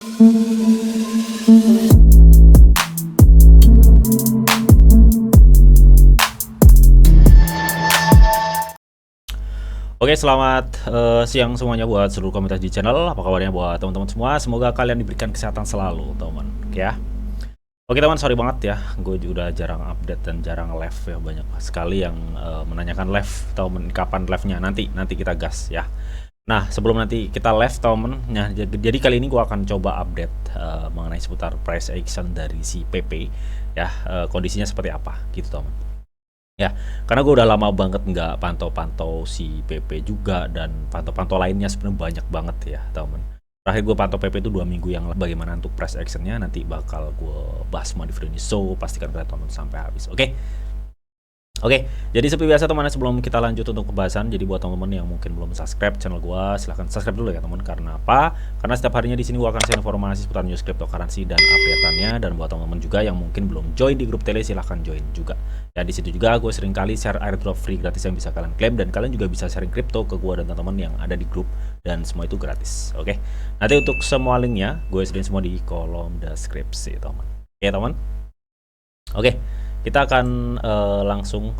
Oke, selamat siang semuanya buat seluruh komunitas di channel. Apa kabarnya buat teman-teman semua? Semoga kalian diberikan kesehatan selalu, teman. Oke ya. Oke teman, sorry banget ya, gue juga jarang update dan jarang live ya. Banyak sekali yang menanyakan live, teman, kapan live-nya. Nanti kita gas ya. Nah, sebelum nanti kita live, teman, nah, jadi kali ini gue akan coba update mengenai seputar price action dari si PP ya. Kondisinya seperti apa gitu, teman. Ya, karena gue udah lama banget nggak pantau-pantau si PP juga, dan pantau-pantau lainnya sebenarnya banyak banget ya, teman. Terakhir gue pantau PP itu 2 minggu yang lalu. Bagaimana untuk price actionnya nanti bakal gue bahas semua di video ini, so pastikan kalian tonton sampai habis. Oke, jadi seperti biasa teman, sebelum kita lanjut untuk pembahasan, jadi buat teman-teman yang mungkin belum subscribe channel gua, silahkan subscribe dulu ya teman. Karena apa? Karena setiap harinya di sini gua akan share informasi seputar news cryptocurrency dan update-annya. Dan buat teman-teman juga yang mungkin belum join di grup tele, silahkan join juga. Ya, di situ juga gue sering kali share airdrop free gratis yang bisa kalian klaim, dan kalian juga bisa sharing crypto ke gua dan teman-teman yang ada di grup, dan semua itu gratis. Oke, nanti untuk semua linknya gue sediain semua di kolom deskripsi teman. Oke teman. Oke, kita akan langsung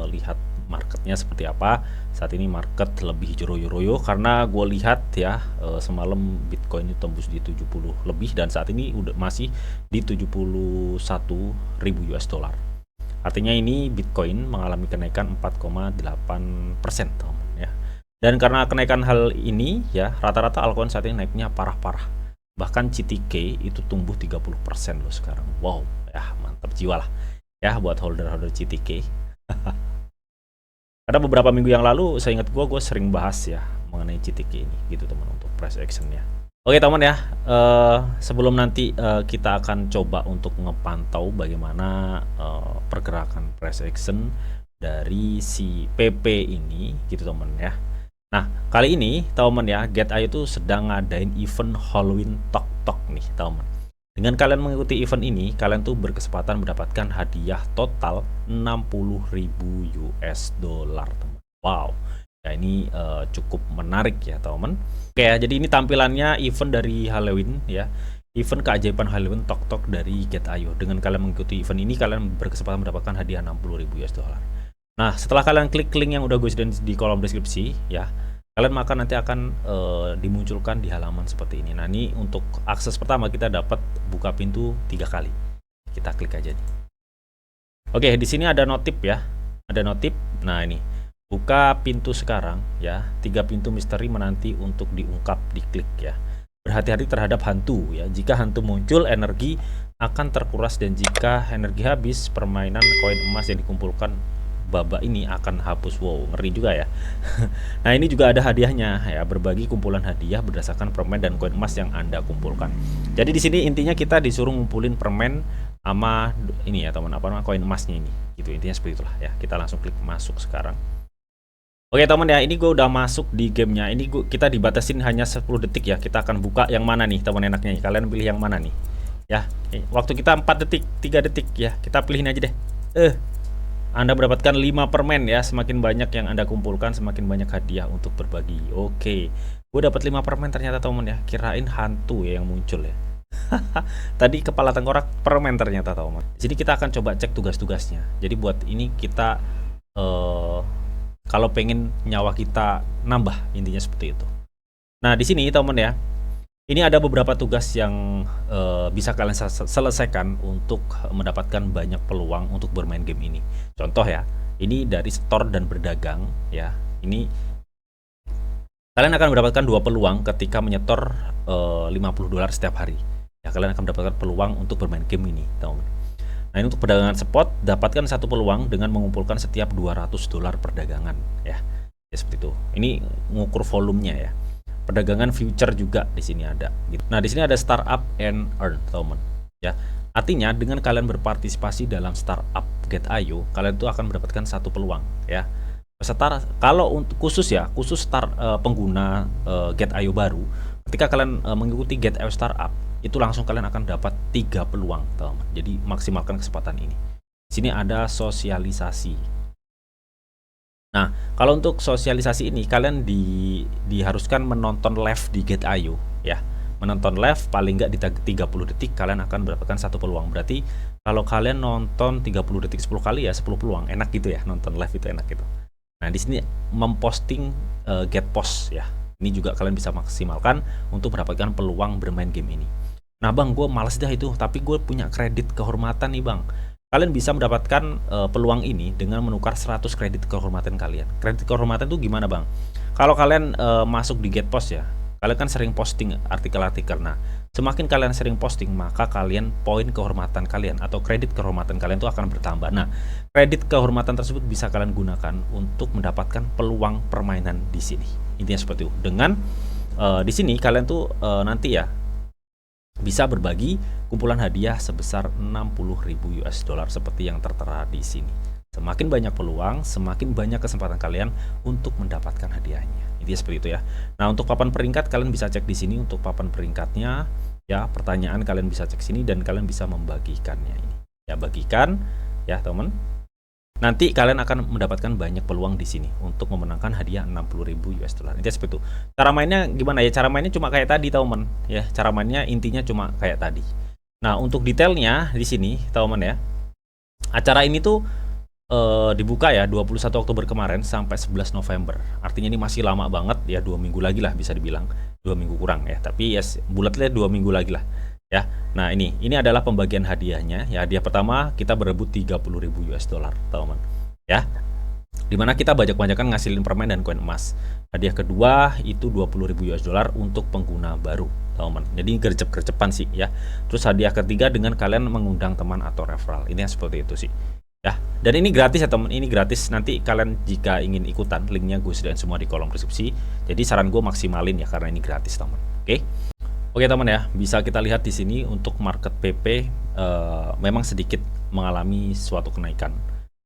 lihat marketnya seperti apa. Saat ini market lebih royo-royo karena gue lihat ya, semalam Bitcoin itu tembus di 70 lebih, dan saat ini udah masih di 71.000 US dollar. Artinya ini Bitcoin mengalami kenaikan 4,8% teman ya. Dan karena kenaikan hal ini ya, rata-rata altcoin saat ini naiknya parah-parah. Bahkan CTK itu tumbuh 30% loh sekarang. Wow, ya mantap jiwa lah ya buat holder-holder CTK. Karena beberapa minggu yang lalu saya ingat gue sering bahas ya mengenai CTK ini gitu teman, untuk price actionnya. Oke teman ya, sebelum nanti kita akan coba untuk ngepantau bagaimana pergerakan price action dari si PP ini gitu teman ya. Nah, kali ini teman ya, Get.io itu sedang ngadain event Halloween Tok Tok nih teman. Dengan kalian mengikuti event ini, kalian tuh berkesempatan mendapatkan hadiah total 60.000 US dollar teman. Wow, ya ini cukup menarik ya teman. Oke ya, jadi ini tampilannya event dari Halloween ya. Event keajaiban Halloween Tok Tok dari Get.io. Dengan kalian mengikuti event ini, kalian berkesempatan mendapatkan hadiah 60.000 US dollar. Nah, setelah kalian klik link yang udah gue sediain di kolom deskripsi ya, kalian maka nanti akan dimunculkan di halaman seperti ini. Nah, ini untuk akses pertama kita dapat buka pintu 3 kali. Kita klik aja nih. Oke, di sini ada notif ya. Ada notif. Nah, ini buka pintu sekarang ya. 3 pintu misteri menanti untuk diungkap, diklik ya. Berhati-hati terhadap hantu ya. Jika hantu muncul, energi akan terkuras, dan jika energi habis, permainan koin emas yang dikumpulkan babak ini akan hapus. Wow, ngeri juga ya. Nah, ini juga ada hadiahnya ya, berbagi kumpulan hadiah berdasarkan permen dan koin emas yang Anda kumpulkan. Jadi di sini intinya kita disuruh ngumpulin permen sama ini ya teman, apa namanya, koin emasnya ini. Gitu intinya seperti itulah ya. Kita langsung klik masuk sekarang. Oke teman ya, ini gue udah masuk di gamenya. Ini kita dibatasin hanya 10 detik ya. Kita akan buka yang mana nih teman enaknya. Kalian pilih yang mana nih ya. Waktu kita 4 detik, 3 detik ya. Kita pilihin aja deh. Anda mendapatkan 5 permen ya. Semakin banyak yang Anda kumpulkan, semakin banyak hadiah untuk berbagi. Oke, gue dapat 5 permen ternyata teman ya. Kirain hantu ya yang muncul ya. Tadi kepala tengkorak, permen ternyata teman. Jadi kita akan coba cek tugas-tugasnya. Jadi buat ini kita kalau pengen nyawa kita nambah, intinya seperti itu. Nah, di sini teman ya, ini ada beberapa tugas yang bisa kalian selesaikan untuk mendapatkan banyak peluang untuk bermain game ini. Contoh ya, ini dari store dan berdagang ya. Ini kalian akan mendapatkan 2 peluang ketika menyetor $50 setiap hari. Ya, kalian akan mendapatkan peluang untuk bermain game ini, teman. Nah, ini untuk perdagangan spot, dapatkan 1 peluang dengan mengumpulkan setiap $200 perdagangan ya. Ya seperti itu. Ini mengukur volumenya ya. Perdagangan future juga di sini ada. Nah, di sini ada startup and earn, teman. Ya, artinya dengan kalian berpartisipasi dalam startup Get.io, kalian tuh akan mendapatkan 1 peluang ya. Kalau untuk khusus pengguna Get.io baru, ketika kalian mengikuti Get.io startup, itu langsung kalian akan dapat 3 peluang, teman. Jadi maksimalkan kesempatan ini. Di sini ada sosialisasi. Nah, kalau untuk sosialisasi ini kalian diharuskan menonton live di Get.io ya. menonton live paling nggak di 30 detik kalian akan mendapatkan satu peluang. Berarti kalau kalian nonton 30 detik 10 kali ya 10 peluang. Enak gitu ya, nonton live itu enak gitu. Nah, di sini memposting get post ya. Ini juga kalian bisa maksimalkan untuk mendapatkan peluang bermain game ini. Nah bang, gue males dah itu, tapi gue punya kredit kehormatan nih bang. Kalian bisa mendapatkan peluang ini dengan menukar 100 kredit kehormatan kalian. Kredit kehormatan itu gimana bang? Kalau kalian masuk di Get Post ya, kalian kan sering posting artikel-artikel. Nah, semakin kalian sering posting, maka kalian poin kehormatan kalian atau kredit kehormatan kalian itu akan bertambah. Nah, kredit kehormatan tersebut bisa kalian gunakan untuk mendapatkan peluang permainan di sini. Intinya seperti itu. Dengan di sini kalian tuh nanti ya bisa berbagi kumpulan hadiah sebesar 60.000 US dollar seperti yang tertera di sini. Semakin banyak peluang, semakin banyak kesempatan kalian untuk mendapatkan hadiahnya. Intinya seperti itu ya. Nah, untuk papan peringkat kalian bisa cek di sini untuk papan peringkatnya ya. Pertanyaan kalian bisa cek sini dan kalian bisa membagikannya ini. Ya, bagikan ya, teman. Nanti kalian akan mendapatkan banyak peluang di sini untuk memenangkan hadiah 60.000 US dollar. Intinya seperti itu. Cara mainnya gimana ya? Cara mainnya cuma kayak tadi, teman. Ya, cara mainnya intinya cuma kayak tadi. Nah, untuk detailnya di sini, teman ya. Acara ini tuh dibuka ya 21 Oktober kemarin sampai 11 November. Artinya ini masih lama banget ya, 2 minggu lagi lah bisa dibilang. 2 minggu kurang ya, tapi ya bulatnya 2 minggu lagi lah. Ya, nah ini adalah pembagian hadiahnya. Ya, hadiah pertama kita berebut 30.000 US dollar, teman. Ya, dimana kita banyak-banyakan ngasilin permen dan koin emas. Hadiah kedua itu 20.000 US dollar untuk pengguna baru, teman. Jadi gercep-gercepan sih ya. Terus hadiah ketiga dengan kalian mengundang teman atau referral. Ini seperti itu sih. Ya, dan ini gratis ya teman. Ini gratis. Nanti kalian jika ingin ikutan, linknya gue sediain semua di kolom deskripsi. Jadi saran gue maksimalin ya karena ini gratis, teman. Oke. Oke teman ya, bisa kita lihat di sini untuk market PP memang sedikit mengalami suatu kenaikan.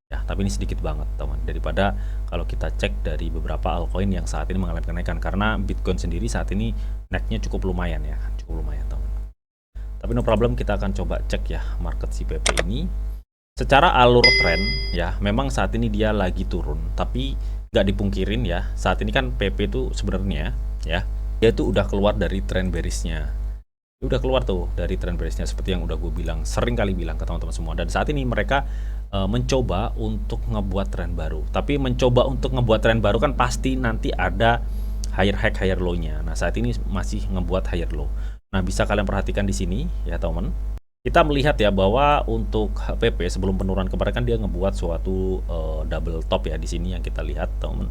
Ya, tapi ini sedikit banget teman. Daripada kalau kita cek dari beberapa altcoin yang saat ini mengalami kenaikan, karena Bitcoin sendiri saat ini naiknya cukup lumayan ya, cukup lumayan teman. Tapi no problem, kita akan coba cek ya market si PP ini. Secara alur tren ya, memang saat ini dia lagi turun, tapi nggak dipungkirin ya, saat ini kan PP itu sebenarnya ya, dia tuh udah keluar dari tren bearishnya. Udah keluar tuh dari tren bearishnya seperti yang udah gue bilang, sering kali bilang ke teman-teman semua. Dan saat ini mereka mencoba untuk ngebuat tren baru. Tapi mencoba untuk ngebuat tren baru kan pasti nanti ada higher high higher low-nya. Nah, saat ini masih ngebuat higher low. Nah, bisa kalian perhatikan di sini ya, teman. Kita melihat ya bahwa untuk PP sebelum penurunan kemarin kan dia ngebuat suatu double top ya di sini yang kita lihat, teman.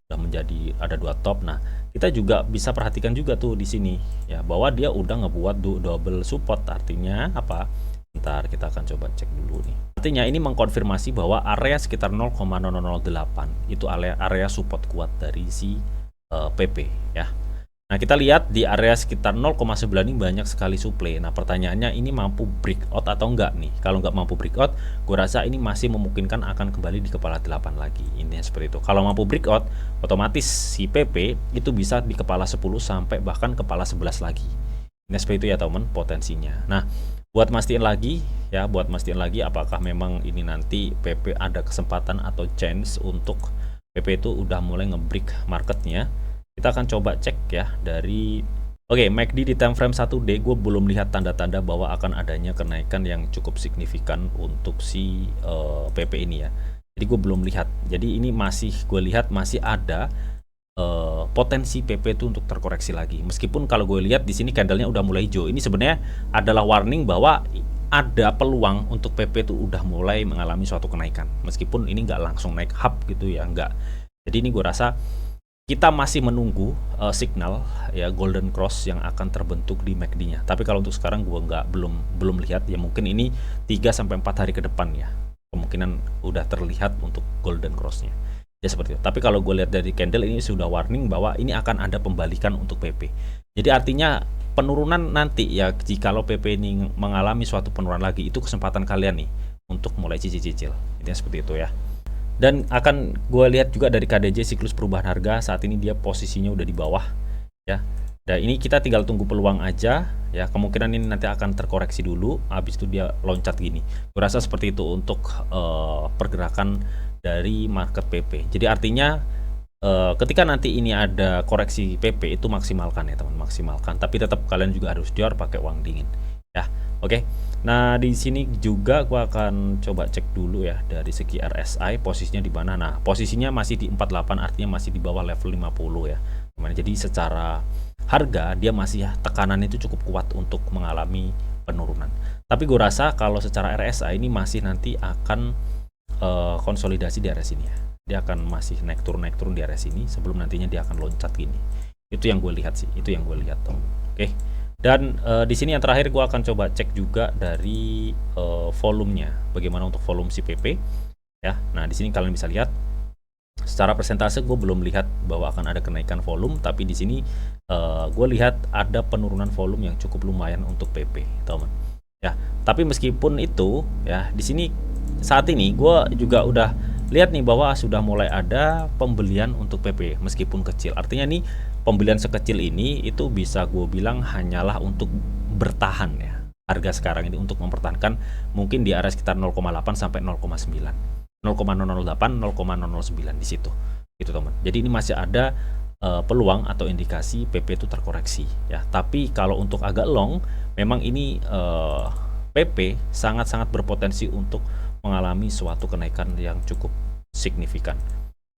Udah menjadi ada 2 top. Nah, kita juga bisa perhatikan juga tuh di sini ya bahwa dia udah ngebuat double support. Artinya apa? Ntar kita akan coba cek dulu nih. Artinya ini mengkonfirmasi bahwa area sekitar 0,0008 itu area support kuat dari si PP ya. Nah, kita lihat di area sekitar 0,9 ini banyak sekali supply. Nah, pertanyaannya ini mampu breakout atau enggak nih? Kalau nggak mampu breakout, gue rasa ini masih memungkinkan akan kembali di kepala 8 lagi. Ini seperti itu. Kalau mampu breakout, otomatis si PP itu bisa di kepala 10 sampai bahkan kepala 11 lagi. Ini seperti itu ya teman, potensinya. Nah, buat mastiin lagi ya, apakah memang ini nanti PP ada kesempatan atau chance untuk PP itu udah mulai nge-break marketnya. Kita akan coba cek ya dari MACD di time frame 1D. Gue belum lihat tanda-tanda bahwa akan adanya kenaikan yang cukup signifikan untuk si PP ini ya. Jadi gue belum lihat. Jadi ini gue lihat masih ada potensi PP itu untuk terkoreksi lagi. Meskipun kalau gue lihat di sini candlenya udah mulai hijau. Ini sebenarnya adalah warning bahwa ada peluang untuk PP itu udah mulai mengalami suatu kenaikan. Meskipun ini nggak langsung naik up gitu ya, nggak. Jadi ini gue rasa kita masih menunggu signal ya golden cross yang akan terbentuk di MACD-nya. Tapi kalau untuk sekarang gue belum lihat ya, mungkin ini 3-4 hari ke depan ya. Kemungkinan udah terlihat untuk golden cross-nya. Ya seperti itu. Tapi kalau gue lihat dari candle ini sudah warning bahwa ini akan ada pembalikan untuk PP. Jadi artinya penurunan nanti ya, jikalau PP ini mengalami suatu penurunan lagi, itu kesempatan kalian nih untuk mulai cicil-cicil. Intinya seperti itu ya. Dan akan gue lihat juga dari KDJ siklus perubahan harga, saat ini dia posisinya udah di bawah ya. Dan ini kita tinggal tunggu peluang aja ya. Kemungkinan ini nanti akan terkoreksi dulu, habis itu dia loncat gini. Gue rasa seperti itu untuk pergerakan dari market PP. Jadi artinya ketika nanti ini ada koreksi PP itu maksimalkan ya teman, maksimalkan. Tapi tetap kalian juga harus jual pakai uang dingin ya. Oke. Nah, di sini juga gua akan coba cek dulu ya dari segi RSI posisinya di mana. Nah, posisinya masih di 48, artinya masih di bawah level 50 ya. Jadi secara harga dia masih tekanan itu cukup kuat untuk mengalami penurunan. Tapi gue rasa kalau secara RSI ini masih nanti akan konsolidasi di area sini ya. Dia akan masih naik turun di area sini sebelum nantinya dia akan loncat gini. Itu yang gue lihat sih, itu yang gue lihat tuh. Oke. Dan di sini yang terakhir gue akan coba cek juga dari volumenya. Bagaimana untuk volume si PP ya. Nah, di sini kalian bisa lihat secara persentase gue belum lihat bahwa akan ada kenaikan volume, tapi di sini gue lihat ada penurunan volume yang cukup lumayan untuk PP, teman. Ya, tapi meskipun itu ya di sini saat ini gue juga udah lihat nih bahwa sudah mulai ada pembelian untuk PP meskipun kecil. Artinya nih pembelian sekecil ini itu bisa gue bilang hanyalah untuk bertahan ya. Harga sekarang ini untuk mempertahankan mungkin di area sekitar 0,8 sampai 0,9. 0,008, 0,009 di situ. Gitu, teman. Jadi ini masih ada peluang atau indikasi PP itu terkoreksi ya. Tapi kalau untuk agak long, memang ini PP sangat-sangat berpotensi untuk mengalami suatu kenaikan yang cukup signifikan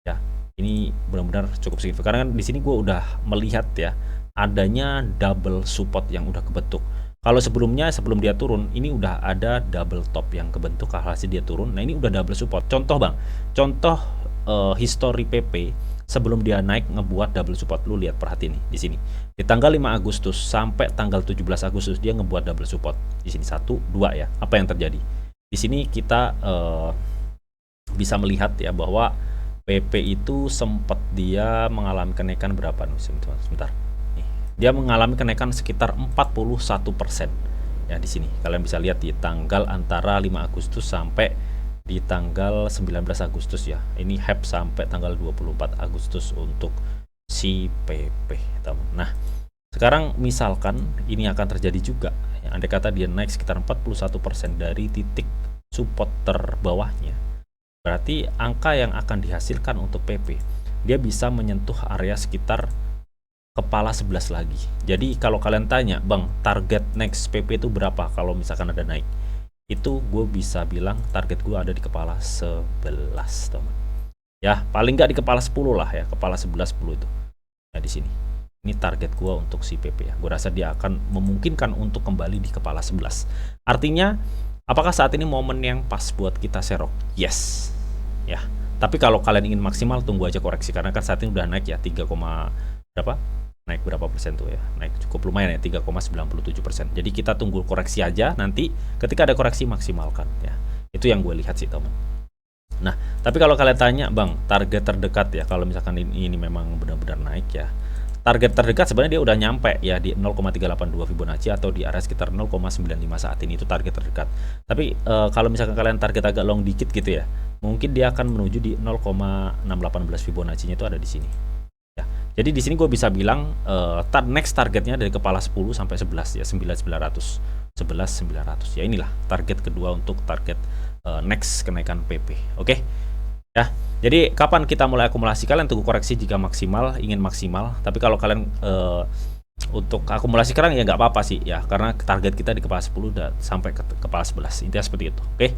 ya. Ini benar-benar cukup signifikan karena kan di sini gue udah melihat ya adanya double support yang udah kebentuk. Kalau sebelumnya sebelum dia turun ini udah ada double top yang kebentuk hasil dia turun. Nah, ini udah double support. Contoh Bang, contoh history PP sebelum dia naik ngebuat double support. Lu lihat, perhati nih di sini. Di tanggal 5 Agustus sampai tanggal 17 Agustus dia ngebuat double support. Di sini 1, 2 ya. Apa yang terjadi? Di sini kita bisa melihat ya bahwa PP itu sempat dia mengalami kenaikan berapa nih? Sebentar. Nih, dia mengalami kenaikan sekitar 41% ya di sini. Kalian bisa lihat di tanggal antara 5 Agustus sampai di tanggal 19 Agustus ya. Ini HEP sampai tanggal 24 Agustus untuk si PP, teman. Nah, sekarang misalkan ini akan terjadi juga. Andai kata dia naik sekitar 41% dari titik support terbawahnya, berarti angka yang akan dihasilkan untuk PP dia bisa menyentuh area sekitar kepala 11 lagi. Jadi kalau kalian tanya, Bang, target next PP itu berapa kalau misalkan ada naik? Itu gue bisa bilang target gue ada di kepala 11, teman. Ya, paling nggak di kepala 10 lah ya, kepala 11 10 itu. Nah, di sini. Ini target gue untuk si PP ya. Gue rasa dia akan memungkinkan untuk kembali di kepala 11. Artinya, apakah saat ini momen yang pas buat kita serok? Yes. Ya. Tapi kalau kalian ingin maksimal, tunggu aja koreksi karena kan saat ini udah naik ya 3, berapa? Naik berapa persen tuh ya? Naik cukup lumayan ya 3,97%. Jadi kita tunggu koreksi aja, nanti ketika ada koreksi maksimalkan ya. Itu yang gue lihat sih, teman. Nah, tapi kalau kalian tanya, Bang, target terdekat ya kalau misalkan ini memang benar-benar naik ya. Target terdekat sebenarnya dia udah nyampe ya di 0,382 Fibonacci atau di area sekitar 0,95 saat ini, itu target terdekat. Tapi kalau misalkan kalian target agak long dikit gitu ya, mungkin dia akan menuju di 0,618 Fibonacci-nya itu ada di sini. Ya. Jadi di sini gue bisa bilang next targetnya dari kepala 10 sampai 11 ya, 9900. 11.900 ya, inilah target kedua untuk target next kenaikan PP. Oke. Ya, jadi kapan kita mulai akumulasi? Kalian tunggu koreksi jika maksimal, ingin maksimal. Tapi kalau kalian untuk akumulasi sekarang ya nggak apa-apa sih ya, karena target kita di kepala 10 udah sampai ke kepala 11. Intinya seperti itu. Oke.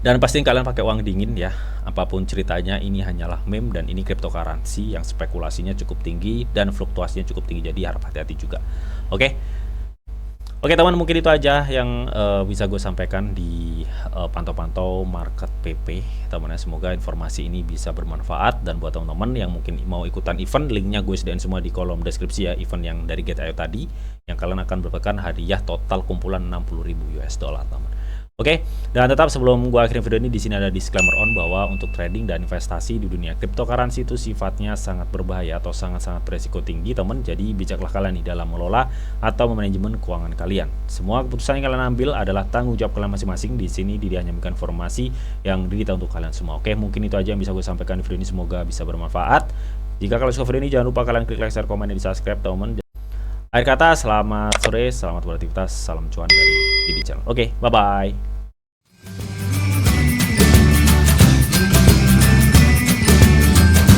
Dan pastiin kalian pakai uang dingin ya. Apapun ceritanya, ini hanyalah meme dan ini cryptocurrency yang spekulasinya cukup tinggi dan fluktuasinya cukup tinggi. Jadi harap hati-hati juga. Oke. Oke teman, mungkin itu aja yang bisa gue sampaikan di pantau-pantau market PP, teman-teman. Semoga informasi ini bisa bermanfaat, dan buat teman-teman yang mungkin mau ikutan event, linknya gue sediain semua di kolom deskripsi ya, event yang dari Get.io tadi, yang kalian akan mendapatkan hadiah total kumpulan 60.000 US dollar, teman. Oke, dan tetap sebelum gue akhirin video ini, di sini ada disclaimer on bahwa untuk trading dan investasi di dunia cryptocurrency itu sifatnya sangat berbahaya atau sangat-sangat beresiko tinggi, teman. Jadi bijaklah kalian di dalam mengelola atau manajemen keuangan kalian. Semua keputusan yang kalian ambil adalah tanggung jawab kalian masing-masing. Di sini hanya memberikan informasi yang didata untuk kalian semua. Oke, mungkin itu aja yang bisa gue sampaikan di video ini. Semoga bisa bermanfaat. Jika kalian suka video ini, jangan lupa kalian klik like, share, komen, dan di subscribe, teman. Akhir kata, selamat sore, selamat beraktivitas, salam cuan dari Didi Channel. Oke, bye-bye.